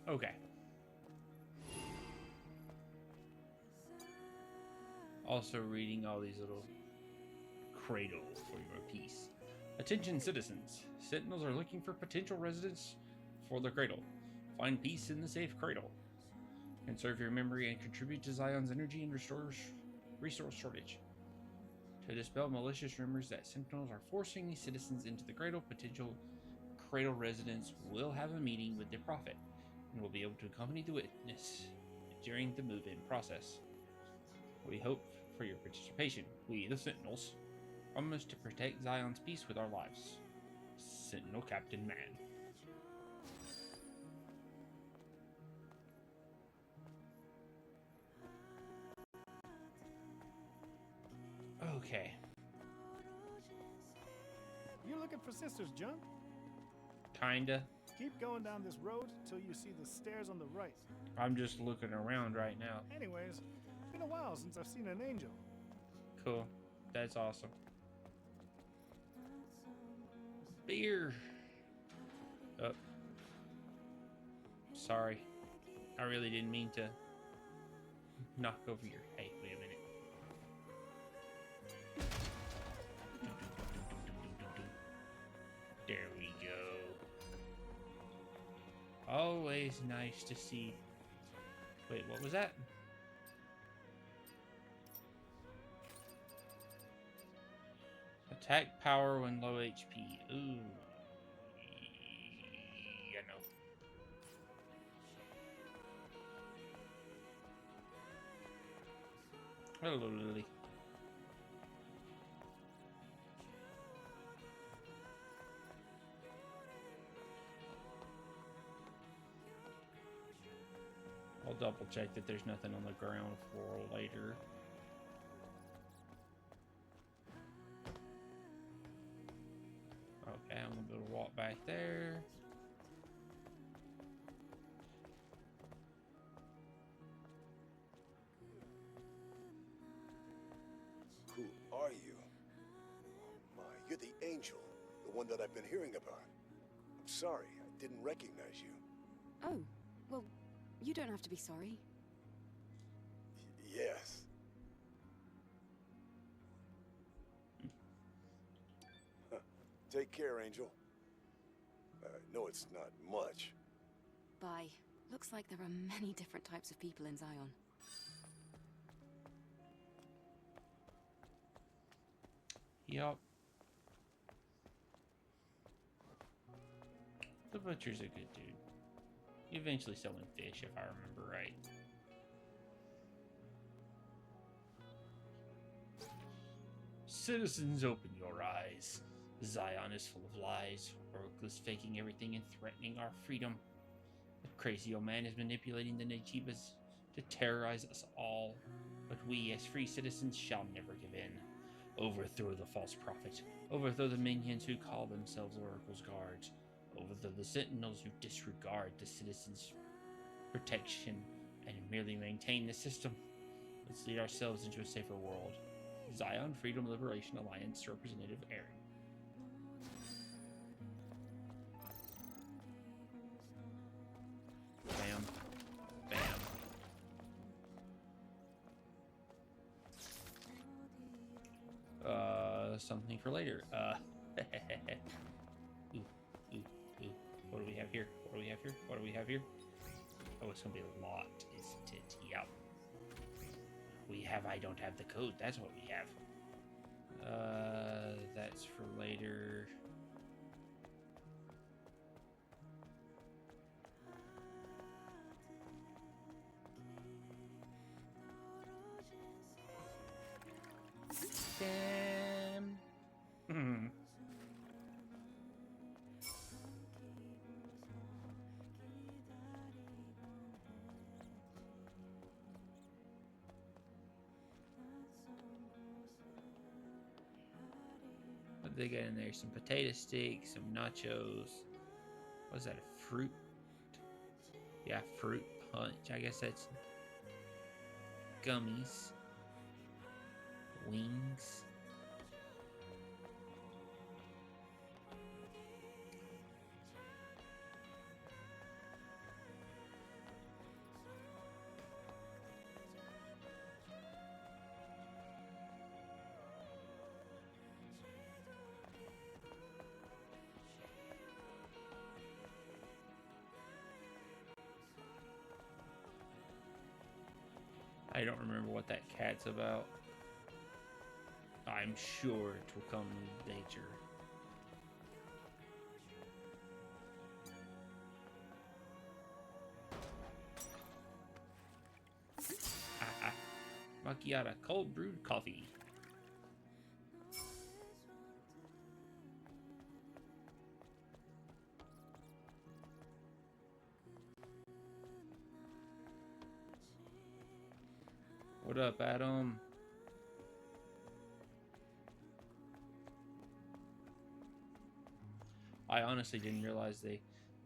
Okay. Also reading all these little cradles for your peace. Attention citizens. Sentinels are looking for potential residents for the cradle. Find peace in the safe cradle. Conserve your memory and contribute to Zion's energy and resource shortage. To dispel malicious rumors that Sentinels are forcing citizens into the cradle, potential cradle residents will have a meeting with the Prophet and will be able to accompany the witness during the move-in process. We hope for your participation. We, the Sentinels, promise to protect Zion's peace with our lives. Sentinel Captain Man. Okay. You looking for Sister's junk? Kinda. Keep going down this road till you see the stairs on the right. I'm just looking around right now. Anyways, it's been a while since I've seen an angel. Cool. That's awesome. Beer. Oh. Sorry. I really didn't mean to knock over your... Hey, wait a minute. There we go. Always nice to see. Wait, what was that? Attack power when low HP. Ooh. I know. Hello, Lily. I'll double check that there's nothing on the ground floor later. Okay, I'm gonna be able to walk back there. Who are you? Oh my, you're the angel. The one that I've been hearing about. I'm sorry, I didn't recognize you. Oh, well, you don't have to be sorry. Yes. Huh. Take care, Angel. No, it's not much. Bye. Looks like there are many different types of people in Xion. Yup. The butcher's a good dude. Eventually selling fish, if I remember right. Citizens, open your eyes. Zion is full of lies. Oracle is faking everything and threatening our freedom. The crazy old man is manipulating the Najibas to terrorize us all. But we, as free citizens, shall never give in. Overthrow the false prophet. Overthrow the minions who call themselves Oracle's guards. Overthrow the sentinels who disregard the citizens' protection and merely maintain the system. Let's lead ourselves into a safer world. Zion Freedom Liberation Alliance Representative Aaron. Bam. Bam. Something for later. Ooh, ooh, ooh. What do we have here? What do we have here? What do we have here? Oh, it's gonna be a lot, isn't it? Yep. We have, I don't have the code. That's what we have. That's for later. Damn. What they got in there? Some potato sticks, some nachos. What is that? A fruit? Yeah, fruit punch. I guess that's gummies. Wings. I don't remember what that cat's about. I'm sure it will come later. Haha. Macchiato cold brewed coffee. What up, Adam? I honestly didn't realize the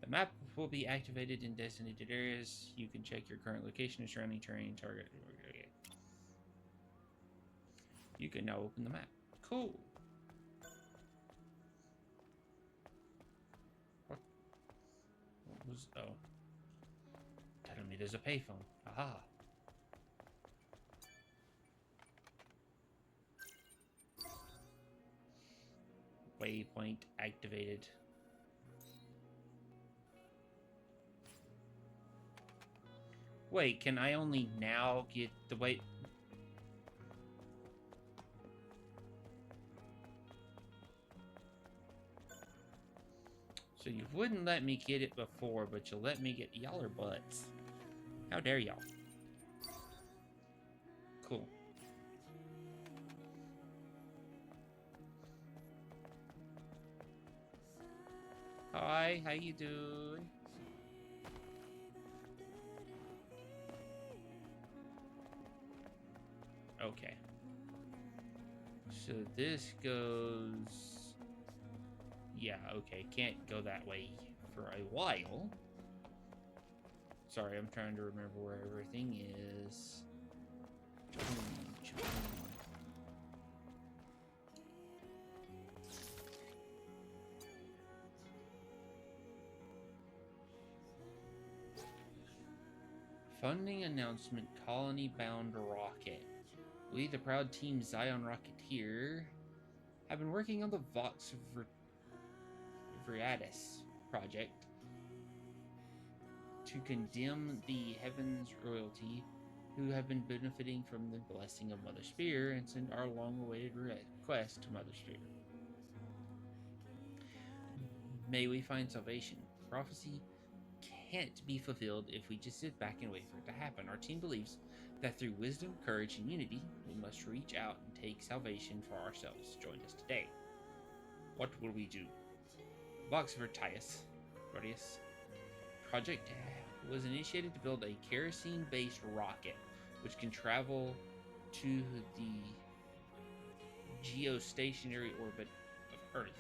map will be activated in designated areas. You can check your current location and surrounding terrain target. Okay. You can now open the map. Cool. What was... Oh. Telling me there's a payphone. Aha. Waypoint activated. Wait, can I only now get the way... So you wouldn't let me get it before, but you'll let me get... Y'all are butts. How dare y'all? Cool. Hi, how you doing? Okay. So this goes... Yeah, okay. Can't go that way for a while. Sorry, I'm trying to remember where everything is. Funding announcement, colony-bound rocket. We, the proud team Xion Rocketeer, have been working on the Vox Veritas project to condemn the Heavens royalty who have been benefiting from the blessing of Mother Spear and send our long-awaited request to Mother Spear. May we find salvation. Prophecy can't be fulfilled if we just sit back and wait for it to happen. Our team believes that through wisdom, courage, and unity, we must reach out and take salvation for ourselves. Join us today. What will we do? Vox Veritas project was initiated to build a kerosene-based rocket which can travel to the geostationary orbit of Earth.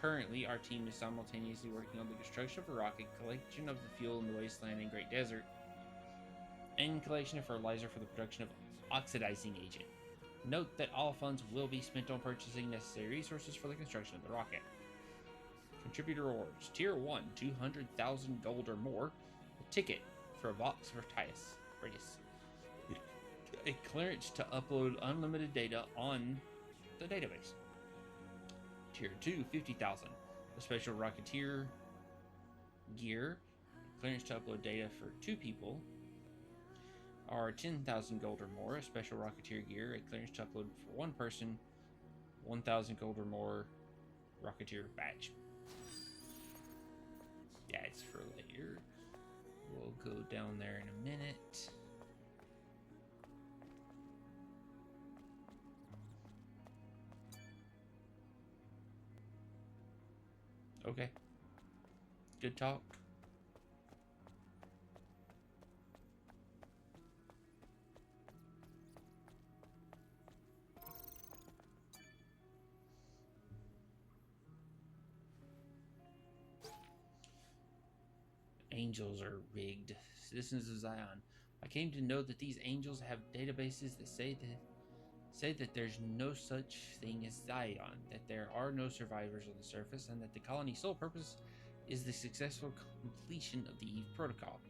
Currently, our team is simultaneously working on the construction of a rocket, collection of the fuel in the wasteland and Great Desert, and collection of fertilizer for the production of oxidizing agent. Note that all funds will be spent on purchasing necessary resources for the construction of the rocket. Contributor rewards. Tier 1, 200,000 gold or more. A ticket for a Vox Veritas. A clearance to upload unlimited data on the database. Tier 2, 50,000. A special Rocketeer gear. Clearance to upload data for 2 people. Or 10,000 gold or more. A special Rocketeer gear. A clearance to upload for 1 person. 1,000 gold or more. Rocketeer badge. Yeah, it's for later. We'll go down there in a minute. Okay. Good talk. Angels are rigged. Citizens of Xion. I came to know that these angels have databases that say that there's no such thing as Xion, that there are no survivors on the surface, and that the colony's sole purpose is the successful completion of the Eve Protocol.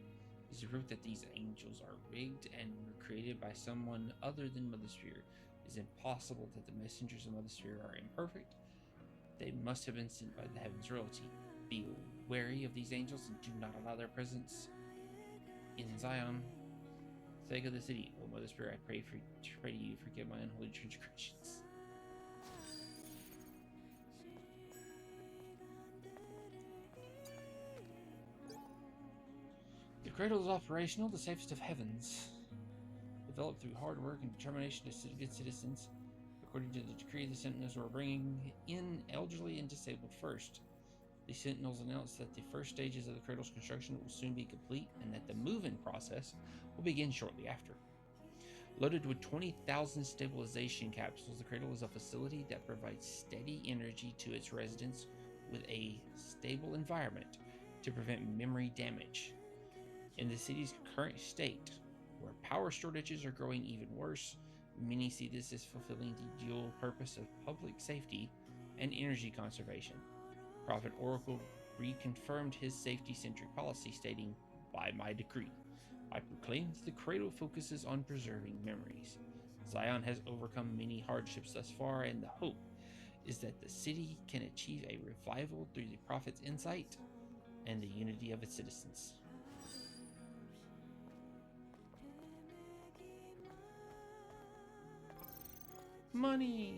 This is proof that these angels are rigged and were created by someone other than Mother Sphere. It is impossible that the messengers of Mother Sphere are imperfect. They must have been sent by the Heavens royalty. Be wary of these angels and do not allow their presence in Xion Sake of the city, O Mother Spirit, I pray to you, forgive my unholy transgressions. The cradle is operational, the safest of heavens. Developed through hard work and determination of good citizens. According to the decree, the Sentinels were bringing in elderly and disabled first. The Sentinels announced that the first stages of the cradle's construction will soon be complete and that the move-in process will begin shortly after. Loaded with 20,000 stabilization capsules, the cradle is a facility that provides steady energy to its residents with a stable environment to prevent memory damage. In the city's current state, where power shortages are growing even worse, many see this as fulfilling the dual purpose of public safety and energy conservation. Prophet Oracle reconfirmed his safety-centric policy, stating, "By my decree, I proclaim that the cradle focuses on preserving memories. Xion has overcome many hardships thus far, and the hope is that the city can achieve a revival through the prophet's insight and the unity of its citizens." Money!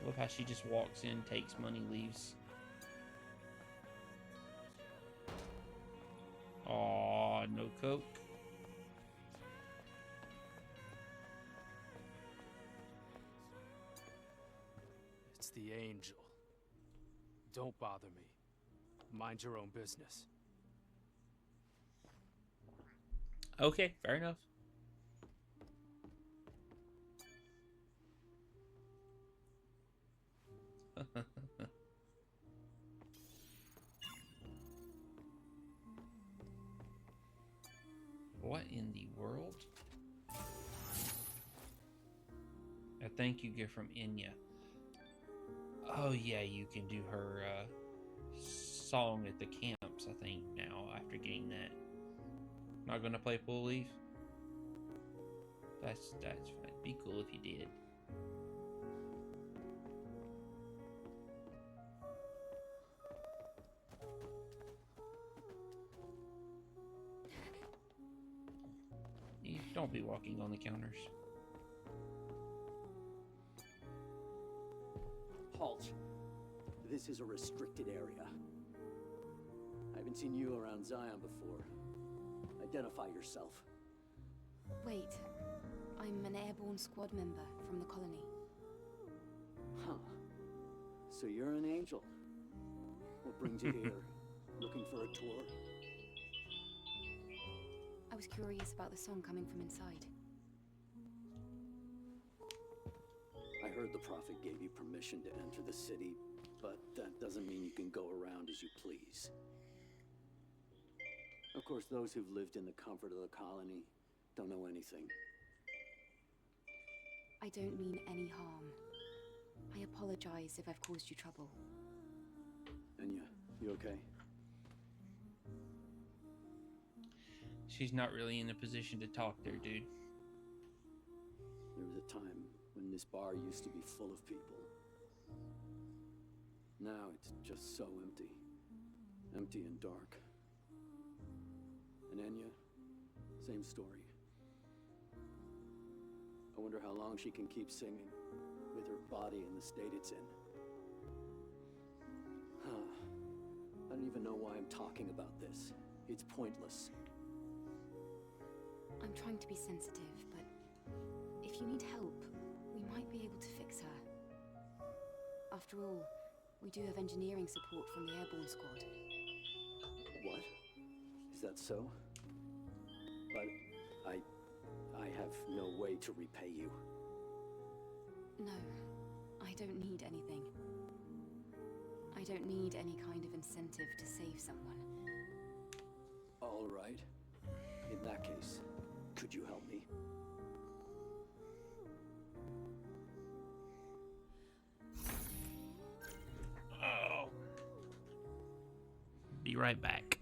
I love how she just walks in, takes money, leaves. Aw, no coke. It's the angel. Don't bother me. Mind your own business. Okay, fair enough. What in the world? A thank you gift from Inya. Oh yeah, you can do her song at the camps, I think, now after getting that. Not gonna play Pool Leaf? That's fine. Be cool if you did. Don't be walking on the counters. Halt. This is a restricted area. I haven't seen you around Xion before. Identify yourself. Wait, I'm an airborne squad member from the colony. Huh. So you're an angel. What brings you here? Looking for a tour? I was curious about the song coming from inside. I heard the prophet gave you permission to enter the city, but that doesn't mean you can go around as you please. Of course, those who've lived in the comfort of the colony don't know anything. I don't mean any harm. I apologize if I've caused you trouble. Enya, you okay? She's not really in a position to talk there, dude. There was a time when this bar used to be full of people. Now it's just so empty. Empty and dark. And Enya, same story. I wonder how long she can keep singing, with her body in the state it's in. I don't even know why I'm talking about this. It's pointless. I'm trying to be sensitive, but if you need help, we might be able to fix her. After all, we do have engineering support from the airborne squad. What? Is that so? But I have no way to repay you. No, I don't need anything. I don't need any kind of incentive to save someone. All right. In that case, could you help me? Oh. Be right back.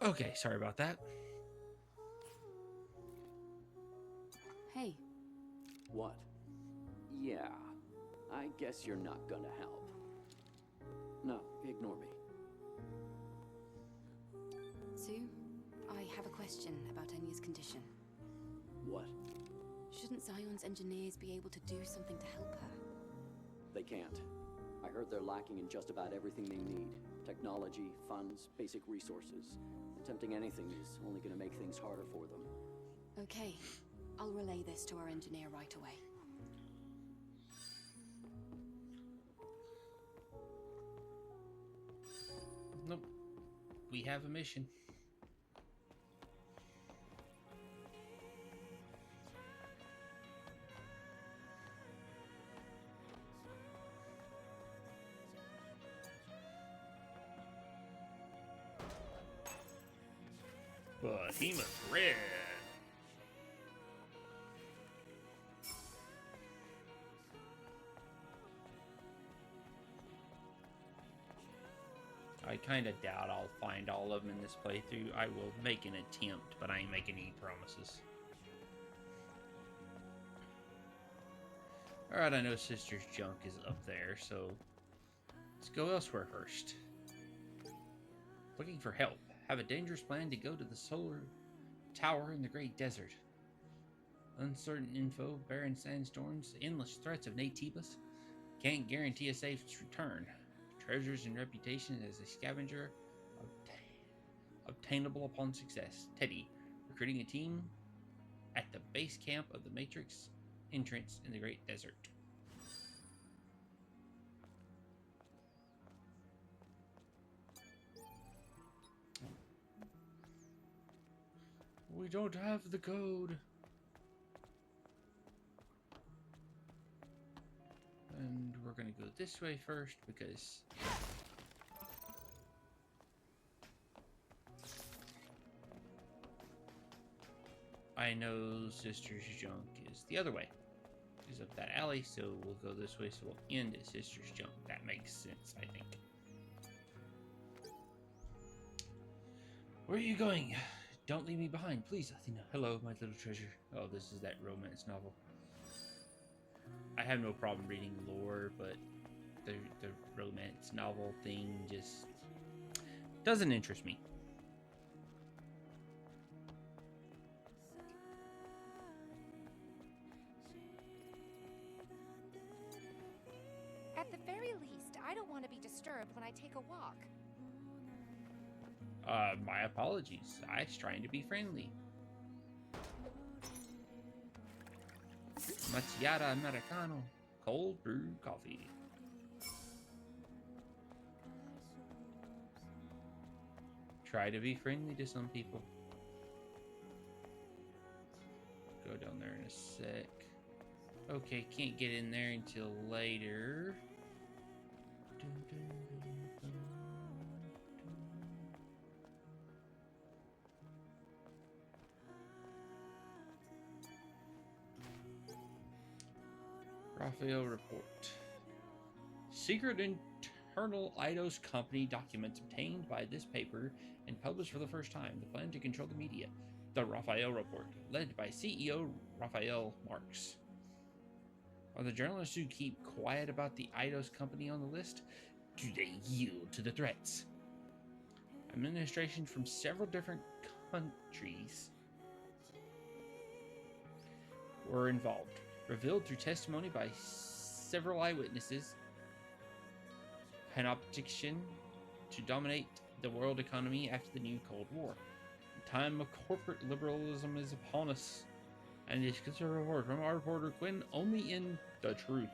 Okay, sorry about that. Hey, What? Yeah, I guess you're not gonna help. No, ignore me. Sue, I have a question about Enya's condition. What? Shouldn't Xion's engineers be able to do something to help her? They can't. I heard they're lacking in just about everything they need. Technology, funds, basic resources. Attempting anything is only gonna make things harder for them. Okay, I'll relay this to our engineer right away. Nope. We have a mission. Behemoth Red. I kind of doubt I'll find all of them in this playthrough. I will make an attempt, but I ain't making any promises. Alright, I know Sister's junk is up there, so let's go elsewhere first. Looking for help. Have a dangerous plan to go to the solar tower in the Great Desert. Uncertain info, barren sandstorms, endless threats of natives. Can't guarantee a safe return. Treasures and reputation as a scavenger obtainable upon success. Teddy, recruiting a team at the base camp of the Matrix entrance in the Great Desert. We don't have the code. And we're gonna go this way first because I know Sister's junk is the other way. Is up that alley, so we'll go this way, so we'll end at Sister's junk. That makes sense, I think. Where are you going? Don't leave me behind, please, Athena. Hello, my little treasure. Oh, this is that romance novel. I have no problem reading lore, but the romance novel thing just doesn't interest me. At the very least, I don't want to be disturbed when I take a walk. My apologies. I was trying to be friendly. Macchiato Americano. Cold brew coffee. Try to be friendly to some people. Go down there in a sec. Okay, can't get in there until later. Raphael report. Secret internal Eidos company documents obtained by this paper and published for the first time. The plan to control the media. The Raphael report, led by CEO Raphael Marx. Are the journalists who keep quiet about the Eidos company on the list? Do they yield to the threats? Administration from several different countries were involved. Revealed through testimony by several eyewitnesses, panoptiction to dominate the world economy after the new Cold War. The time of corporate liberalism is upon us, and is considered a report from our reporter Quinn only in the truth.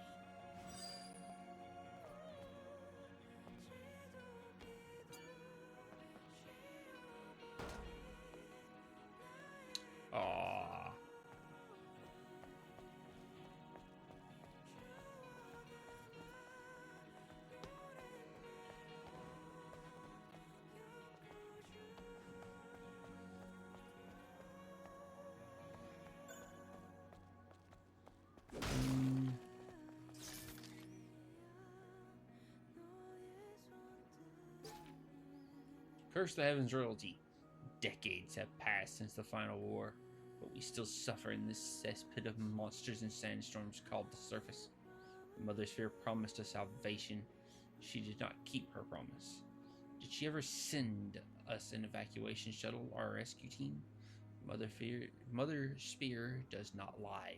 Aww. Curse the Heavens royalty. Decades have passed since the final war, but we still suffer in this cesspit of monsters and sandstorms called the surface. Mother Sphere promised us salvation. She did not keep her promise. Did she ever send us an evacuation shuttle or a rescue team? Mother Spear does not lie.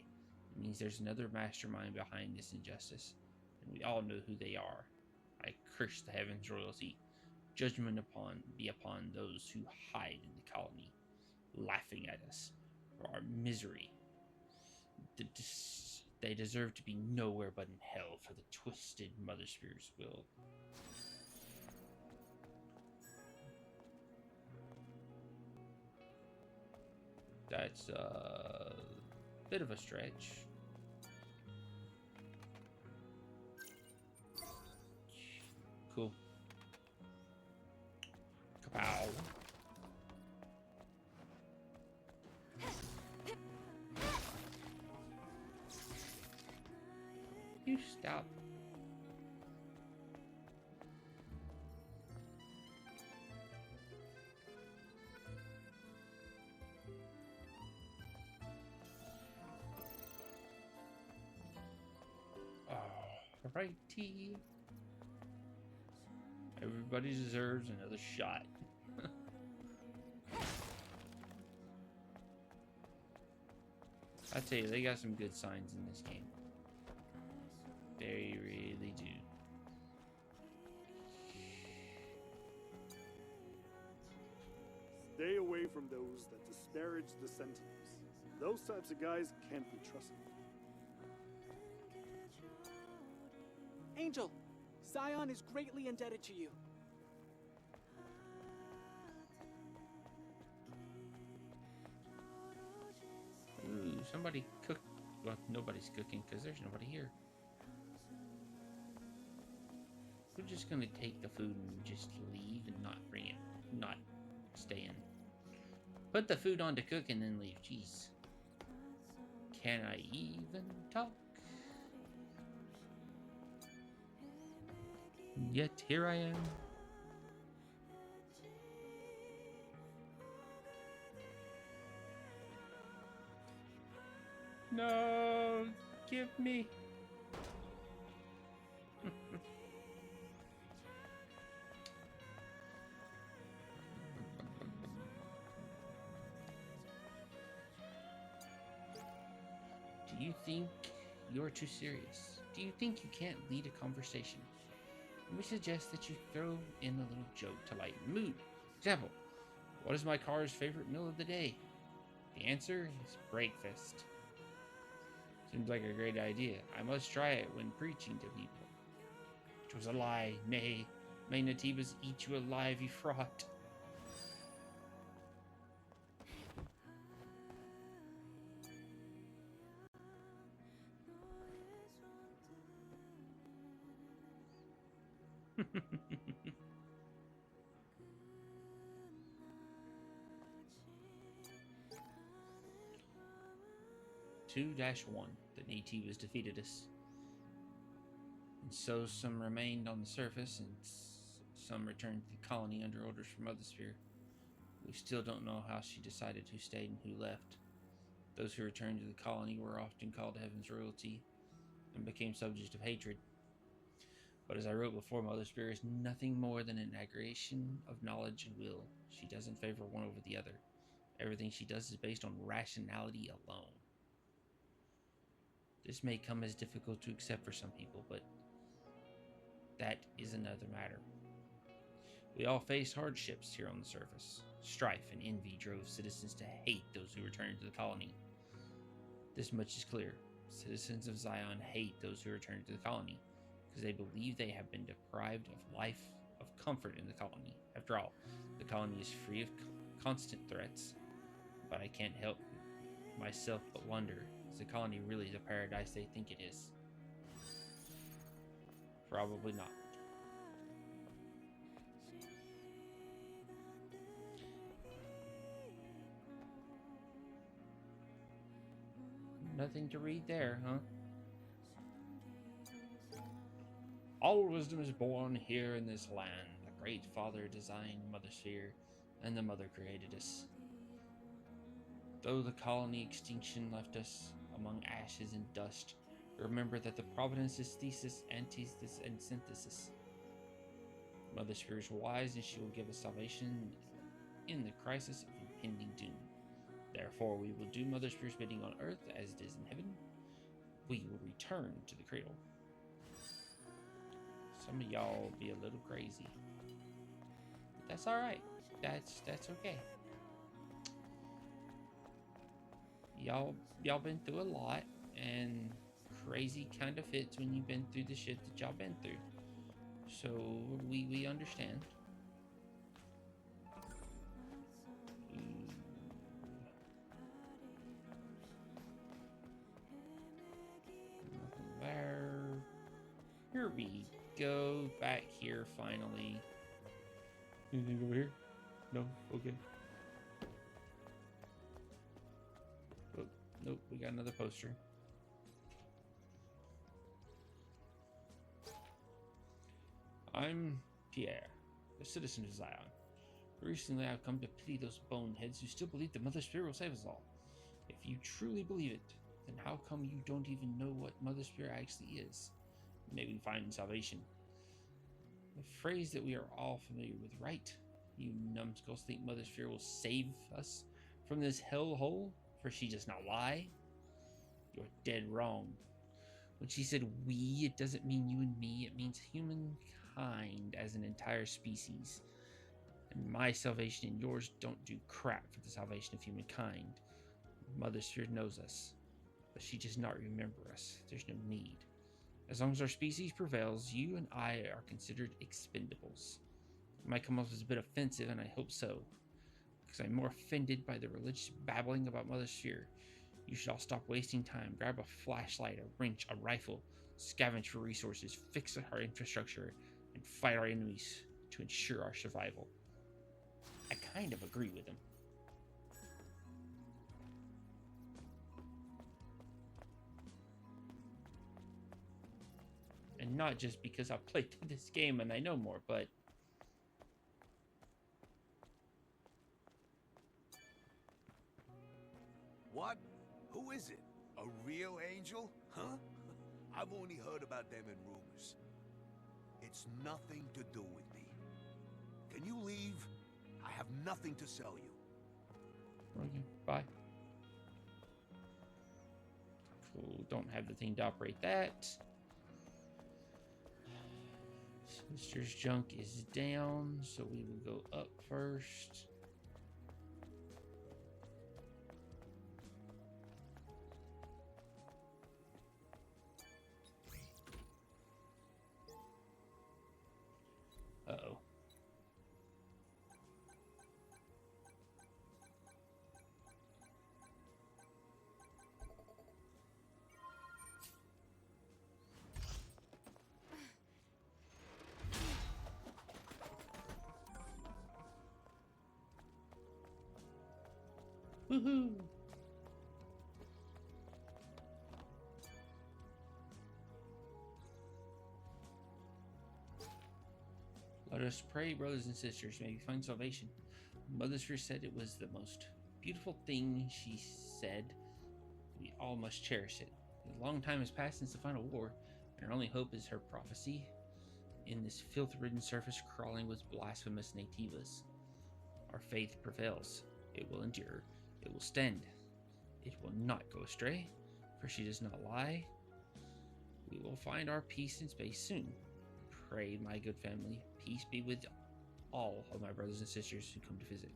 It means there's another mastermind behind this injustice, and we all know who they are. I curse the heavens' royalty. Judgment be upon those who hide in the colony, laughing at us for our misery. They deserve to be nowhere but in hell for the twisted Mother Spear's will. That's a bit of a stretch. Cool. Kapow. You stop. Righty. Everybody deserves another shot. I tell you, they got some good signs in this game. They really do. Stay away from those that disparage the Sentinels. Those types of guys can't be trusted. Angel, Xion is greatly indebted to you. Ooh, somebody cook. Well, nobody's cooking because there's nobody here. We're just gonna take the food and just leave and not bring it, not stay in. Put the food on to cook and then leave. Jeez. Can I even talk? Yet here I am. No, give me. Do you think you're too serious? Do you think you can't lead a conversation? We suggest that you throw in a little joke to lighten the mood. Example, what is my car's favorite meal of the day? The answer is breakfast. Seems like a great idea. I must try it when preaching to people. It was a lie. Nay, may Natibas eat you alive, you fraud. Two -1. The Natibas defeated us. And so some remained on the surface, and some returned to the colony under orders from Mother Sphere. We still don't know how she decided who stayed and who left. Those who returned to the colony were often called Heaven's royalty and became subject of hatred. But as I wrote before, Mother Sphere is nothing more than an aggregation of knowledge and will. She doesn't favor one over the other. Everything she does is based on rationality alone. This may come as difficult to accept for some people, but that is another matter. We all face hardships here on the surface. Strife and envy drove citizens to hate those who returned to the colony. This much is clear. Citizens of Xion hate those who return to the colony because they believe they have been deprived of life, of comfort in the colony. After all, the colony is free of constant threats, but I can't help myself but wonder, is the colony really the paradise they think it is? Probably not. Nothing to read there, huh? All wisdom is born here in this land. The great father designed Mother Sphere and the Mother created us. Though the colony extinction left us among ashes and dust, remember that the providence is thesis, antithesis, and synthesis. Mother Spirit is wise, and she will give us salvation in the crisis of impending doom. Therefore, we will do Mother Spirit's bidding on earth as it is in heaven. We will return to the cradle. Some of y'all be a little crazy, but that's all right. That's okay. Y'all been through a lot, and crazy kind of fits when you've been through the shit that y'all been through. So we understand. Nothing there. Here we go. Back here finally. Anything over here? No? Okay. Oh, nope, we got another poster. I'm Pierre, a citizen of Xion. Recently, I've come to pity those boneheads who still believe the Mother Spirit will save us all. If you truly believe it, then how come you don't even know what Mother Spirit actually is? Maybe find salvation. The phrase that we are all familiar with, right? You numbskulls think Mother Spirit will save us from this hellhole, for she does not lie? You're dead wrong. When she said we, it doesn't mean you and me, it means humankind as an entire species. And my salvation and yours don't do crap for the salvation of humankind. Mother Spirit knows us, but she does not remember us. There's no need. As long as our species prevails, you and I are considered expendables. It might come off as a bit offensive, and I hope so, because I'm more offended by the religious babbling about Mother Sphere. You should all stop wasting time, grab a flashlight, a wrench, a rifle, scavenge for resources, fix our infrastructure, and fight our enemies to ensure our survival. I kind of agree with him. And not just because I've played this game and I know more, but What? Who is it? A real angel? Huh? I've only heard about them in rumors. It's nothing to do with me. Can you leave? I have nothing to sell you. okay, bye. Cool, don't have the thing to operate that. Sister's junk is down, so we will go up first. Uh-oh. Woohoo! Let us pray, brothers and sisters, may we find salvation. Mother Sphere said it was the most beautiful thing she said. We all must cherish it. A long time has passed since the final war, and our only hope is her prophecy. In this filth-ridden surface crawling with blasphemous nativas, our faith prevails. It will endure. It will stand. It will not go astray, for she does not lie. We will find our peace in space soon. Pray, my good family, peace be with all of my brothers and sisters who come to visit.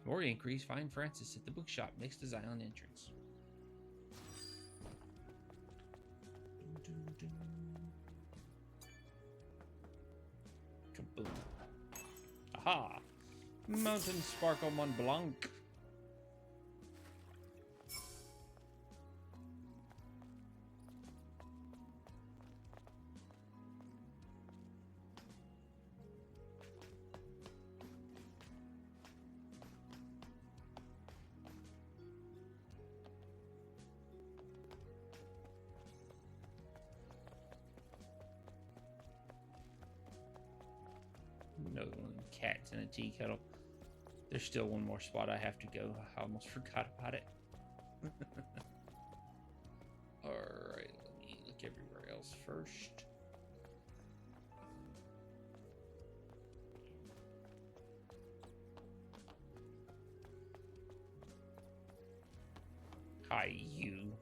For more inquiries, find Francis at the bookshop next to Xion entrance. Kaboom. Aha! Mountain Sparkle Mont Blanc. No cats in a tea kettle. There's still one more spot I have to go. I almost forgot about it. Alright, let me look everywhere else first. Hi, you.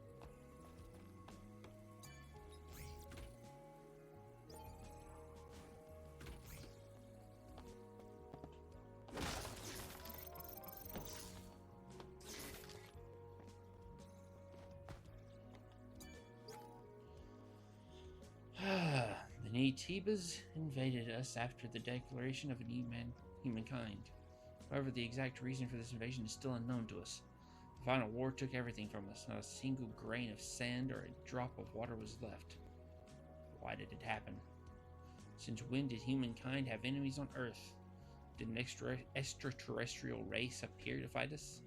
The Nitibas invaded us after the declaration of a new humankind. However, the exact reason for this invasion is still unknown to us. The final war took everything from us. Not a single grain of sand or a drop of water was left. Why did it happen? Since when did humankind have enemies on Earth? Did an extraterrestrial race appear to fight us?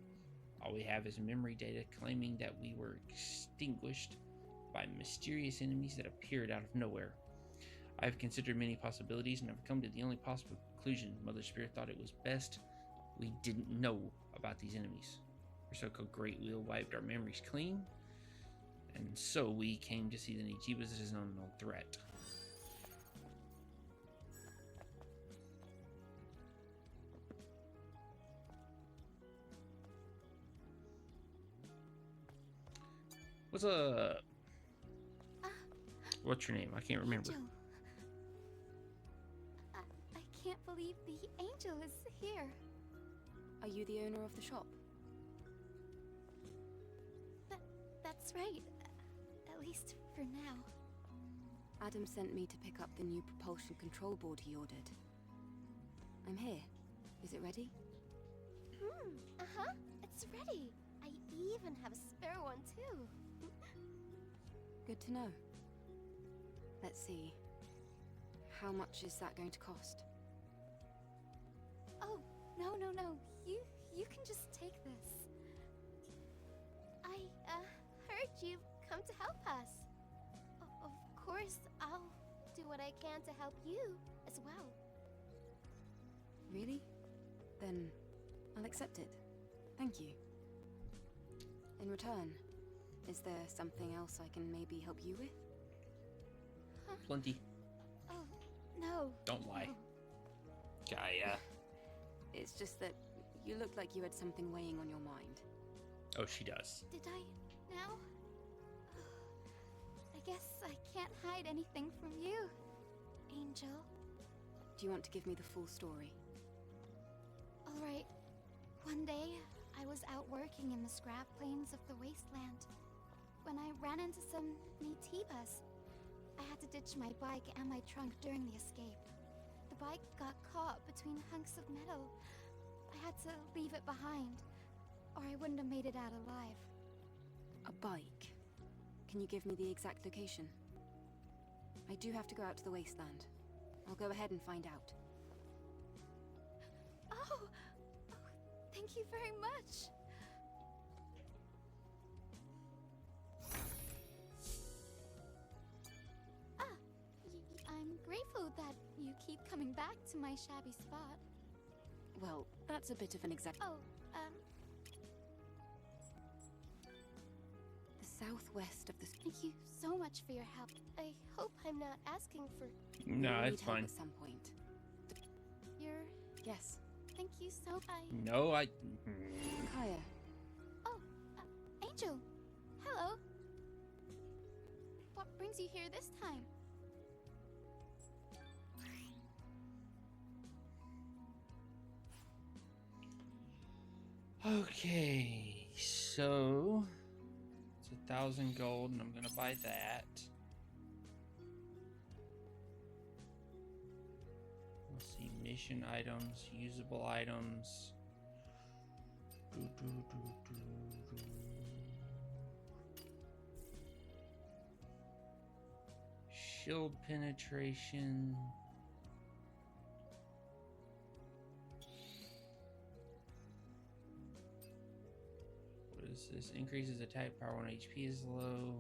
All we have is memory data claiming that we were extinguished by mysterious enemies that appeared out of nowhere. I have considered many possibilities and have come to the only possible conclusion. Mother Spirit thought it was best we didn't know about these enemies. Her so-called Great Wheel wiped our memories clean, and so we came to see the Nijibas as an unknown threat. What's up? What's your name? I can't remember. Angel. I can't believe the angel is here. Are you the owner of the shop? That's right. At least for now. Adam sent me to pick up the new propulsion control board he ordered. I'm here. Is it ready? Uh-huh. It's ready. I even have a spare one, too. Good to know. Let's see. How much is that going to cost? Oh, no. You can just take this. I, heard you've come to help us. Of course, I'll do what I can to help you as well. Really? Then I'll accept it. Thank you. In return, is there something else I can maybe help you with? Huh? Plenty. Oh, no. Don't lie. No. Gaia. It's just that you looked like you had something weighing on your mind. Oh, she does. Did I now? I guess I can't hide anything from you, Angel. Do you want to give me the full story? All right. One day, I was out working in the scrap plains of the wasteland when I ran into some Nitibas. I had to ditch my bike and my trunk during the escape. The bike got caught between hunks of metal. I had to leave it behind, or I wouldn't have made it out alive. A bike? Can you give me the exact location? I do have to go out to the wasteland. I'll go ahead and find out. Oh, thank you very much. I'm grateful that you keep coming back to my shabby spot. Well, that's a bit of an Oh, The southwest of the... thank you so much for your help. I hope I'm not asking for... No, You'll it's need help fine. at some point. your... Yes. Thank you so... No, I... Kaya. Oh, Angel. Hello. What brings you here this time? Okay, so it's 1,000 gold, and I'm gonna buy that. Let's see, mission items, usable items. Shield penetration. This increases attack power when HP is low.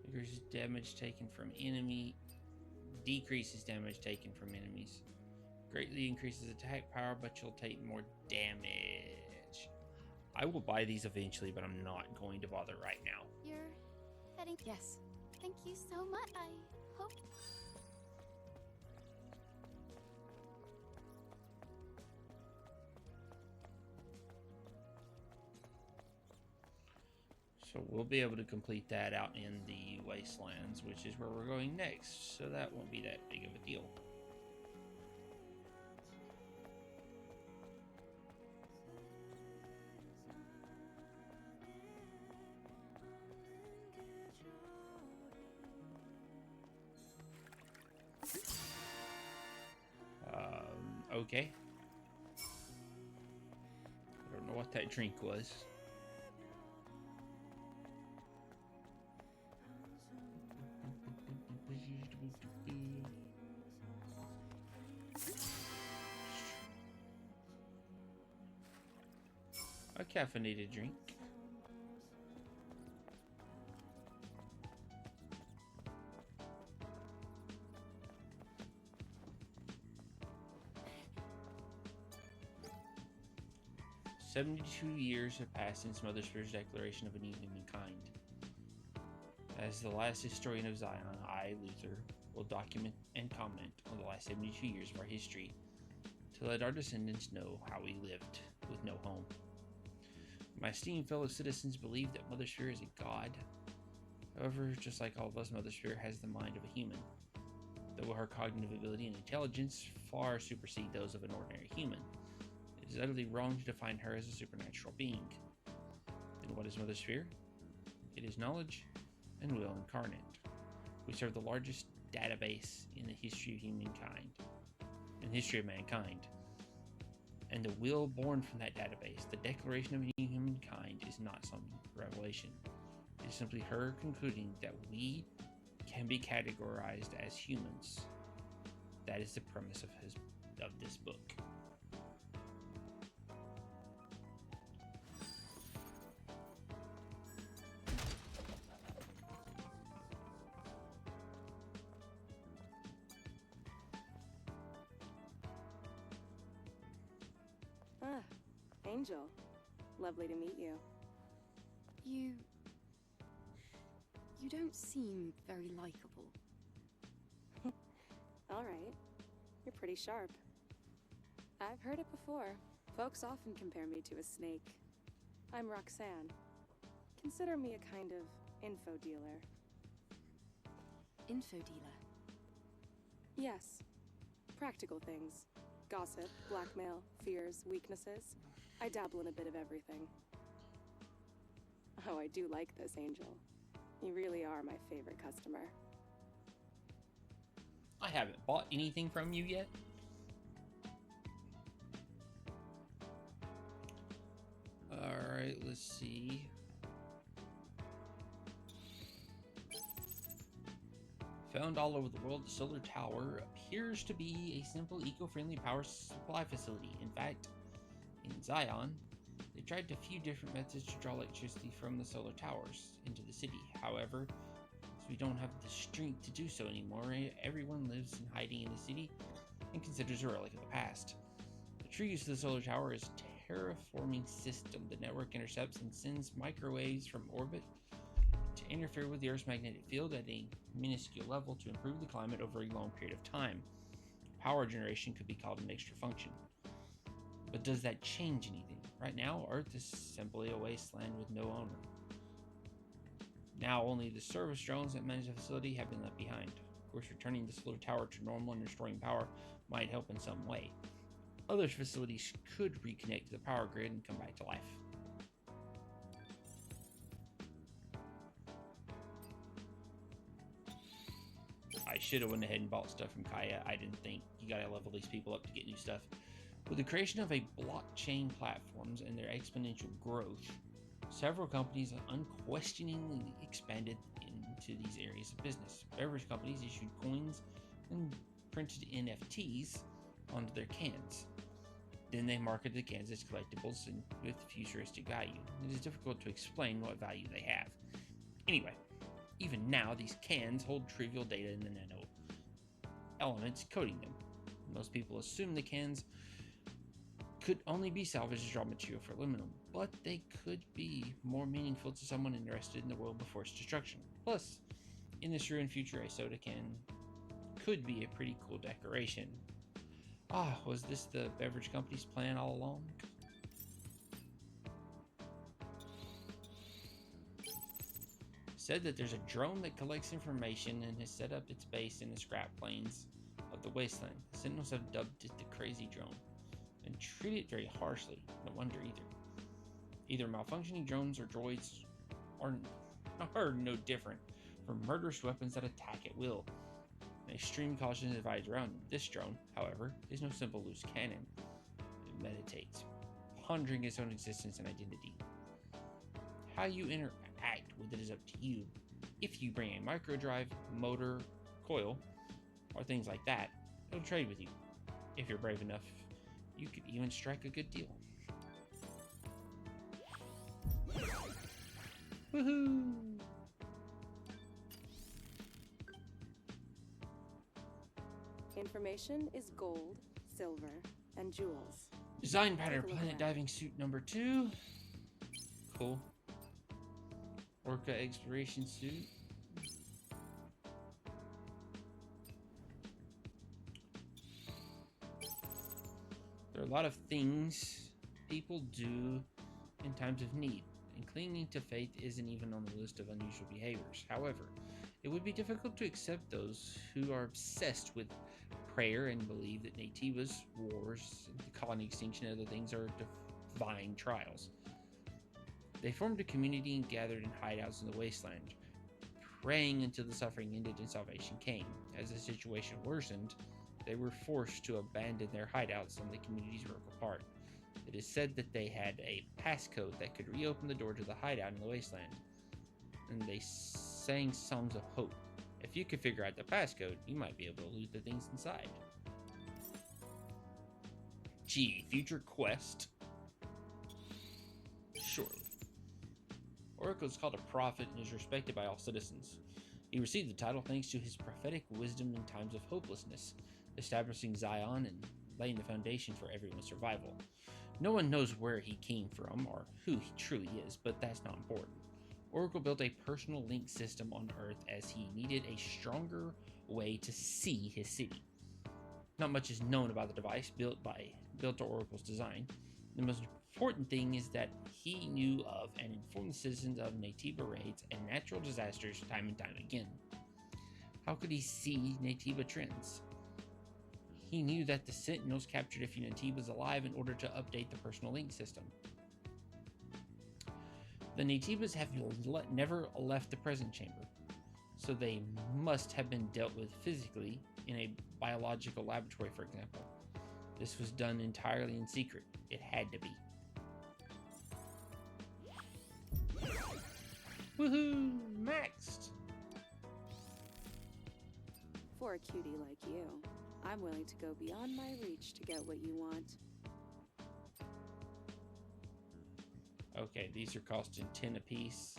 Increases damage taken from enemy. Decreases damage taken from enemies. Greatly increases attack power, but you'll take more damage. I will buy these eventually, but I'm not going to bother right now. You're heading. Yes. Thank you so much. I hope. So we'll be able to complete that out in the Wastelands, which is where we're going next. So that won't be that big of a deal. Okay. I don't know what that drink was. A caffeinated drink. "72 years have passed since Mother Spirit's declaration of a new humankind. As the last historian of Xion, I, Luther, will document and comment on the last 72 years of our history to let our descendants know how we lived with no home. My esteemed fellow citizens believe that Mother Spirit is a god. However, just like all of us, Mother Spirit has the mind of a human, though her cognitive ability and intelligence far supersede those of an ordinary human. It is utterly wrong to define her as a supernatural being. Then what is Mother Spirit? It is knowledge and will incarnate. We serve the largest database in the history of mankind. And the will born from that database, the declaration of a new humankind, is not some revelation. It is simply her concluding that we can be categorized as humans. That is the premise of this book. Ah, Angel. Lovely to meet you. You don't seem very likable. All right. You're pretty sharp. I've heard it before. Folks often compare me to a snake. I'm Roxanne. Consider me a kind of info dealer. Info dealer? Yes. Practical things. Gossip, blackmail, fears, weaknesses. I dabble in a bit of everything. Oh, I do like this, Angel. You really are my favorite customer. I haven't bought anything from you yet. Alright, let's see. Found all over the world, the solar tower appears to be a simple, eco-friendly power supply facility. In fact, in Xion, they tried a few different methods to draw electricity from the solar towers into the city. However, as we don't have the strength to do so anymore, everyone lives in hiding in the city and considers a relic of the past. The true use of the solar tower is a terraforming system. The network intercepts and sends microwaves from orbit to interfere with the Earth's magnetic field at a minuscule level to improve the climate over a long period of time. Power generation could be called an extra function. But does that change anything? Right now, Earth is simply a wasteland with no owner. Now only the service drones that manage the facility have been left behind. Of course, returning the solar tower to normal and restoring power might help in some way. Other facilities could reconnect to the power grid and come back to life. I should have went ahead and bought stuff from Kaya. I didn't think. You gotta level these people up to get new stuff. With the creation of a blockchain platforms and their exponential growth, several companies unquestioningly expanded into these areas of business. Beverage companies issued coins and printed NFTs onto their cans. Then they marketed the cans as collectibles and with futuristic value. It is difficult to explain what value they have. Anyway, even now, these cans hold trivial data in the nano elements coding them. Most people assume the cans could only be salvaged as raw material for aluminum, but they could be more meaningful to someone interested in the world before its destruction. Plus, in this ruined future, a soda can could be a pretty cool decoration. Ah, was this the beverage company's plan all along? Said that there's a drone that collects information and has set up its base in the scrap plains of the wasteland. The Sentinels have dubbed it the Crazy Drone and treat it very harshly. No wonder either malfunctioning drones or droids are no different from murderous weapons that attack at will. An extreme caution is advised around this drone, however, is no simple loose cannon. It meditates, pondering its own existence and identity. How you interact with it is up to you. If you bring a microdrive, motor, coil, or things like that, it'll trade with you. If you're brave enough, you could even strike a good deal. Woohoo! Information is gold, silver, and jewels. Design pattern, Take a look planet around. diving suit number 2. Cool. Orca exploration suit. There are a lot of things people do in times of need, and clinging to faith isn't even on the list of unusual behaviors. However, it would be difficult to accept those who are obsessed with prayer and believe that Naytiba's wars, the colony extinction, and other things are divine trials. They formed a community and gathered in hideouts in the wasteland, praying until the suffering ended and salvation came. As the situation worsened, they were forced to abandon their hideouts and the communities broke apart. It is said that they had a passcode that could reopen the door to the hideout in the wasteland, and they sang songs of hope. If you could figure out the passcode, you might be able to loot the things inside. Gee, future quest? Surely. Oracle is called a prophet and is respected by all citizens. He received the title thanks to his prophetic wisdom in times of hopelessness, establishing Xion and laying the foundation for everyone's survival. No one knows where he came from or who he truly is, but that's not important. Oracle built a personal link system on Earth as he needed a stronger way to see his city. Not much is known about the device built to Oracle's design. The most important thing is that he knew of and informed the citizens of Naytiba raids and natural disasters time and time again. How could he see Naytiba trends? He knew that the Sentinels captured a few Naytibas alive in order to update the personal link system. The Naytibas have never left the present chamber, so they must have been dealt with physically in a biological laboratory, for example. This was done entirely in secret. It had to be. Woohoo! Maxed! For a cutie like you, I'm willing to go beyond my reach to get what you want. Okay, these are costing 10 apiece.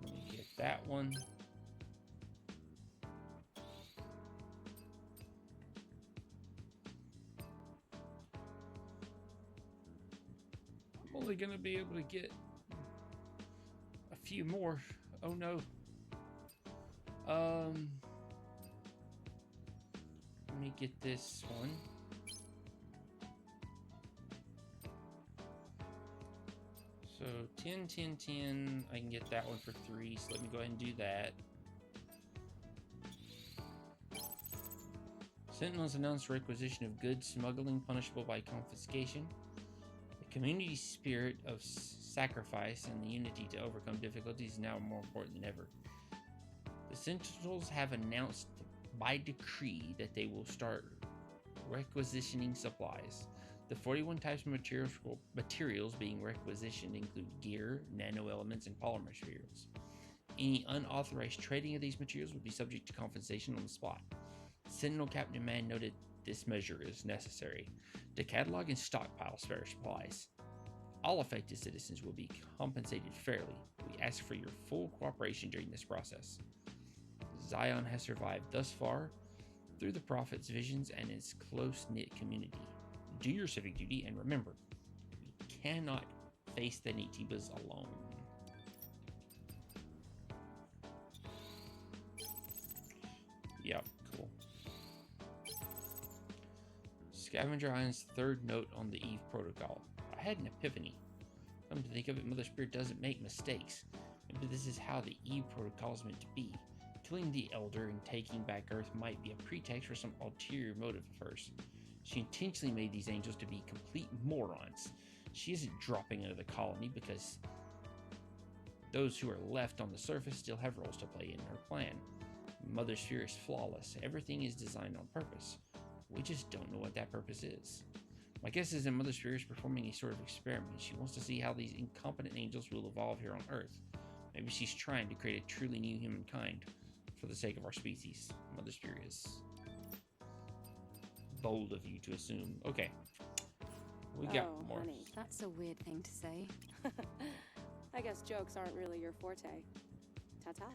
Let me get that one. I'm only gonna be able to get a few more. Oh no. Let me get this one. So 10, 10, 10. I can get that one for 3, so let me go ahead and do that. Sentinels announced requisition of goods, smuggling punishable by confiscation. The community spirit of sacrifice and the unity to overcome difficulties is now more important than ever. The Sentinels have announced by decree that they will start requisitioning supplies. The 41 types of materials being requisitioned include gear, nano-elements, and polymer materials. Any unauthorized trading of these materials would be subject to compensation on the spot. Sentinel Captain Man noted this measure is necessary to catalog and stockpile spare supplies. All affected citizens will be compensated fairly. We ask for your full cooperation during this process. Xion has survived thus far through the Prophet's visions and his close-knit community. Do your civic duty and remember, you cannot face the Nitibas alone. Yep, cool. Scavenger Island's third note on the Eve Protocol. I had an epiphany. Come to think of it, Mother Spirit doesn't make mistakes. Maybe this is how the Eve Protocol is meant to be. Killing the Elder and taking back Earth might be a pretext for some ulterior motive of hers. She intentionally made these angels to be complete morons. She isn't dropping into the colony because those who are left on the surface still have roles to play in her plan. Mother Sphere is flawless. Everything is designed on purpose. We just don't know what that purpose is. My guess is that Mother Sphere is performing a sort of experiment. She wants to see how these incompetent angels will evolve here on Earth. Maybe she's trying to create a truly new humankind for the sake of our species. Mother Sphere is bold of you to assume. Okay. We got more. Honey. That's a weird thing to say. I guess jokes aren't really your forte. Ta-ta.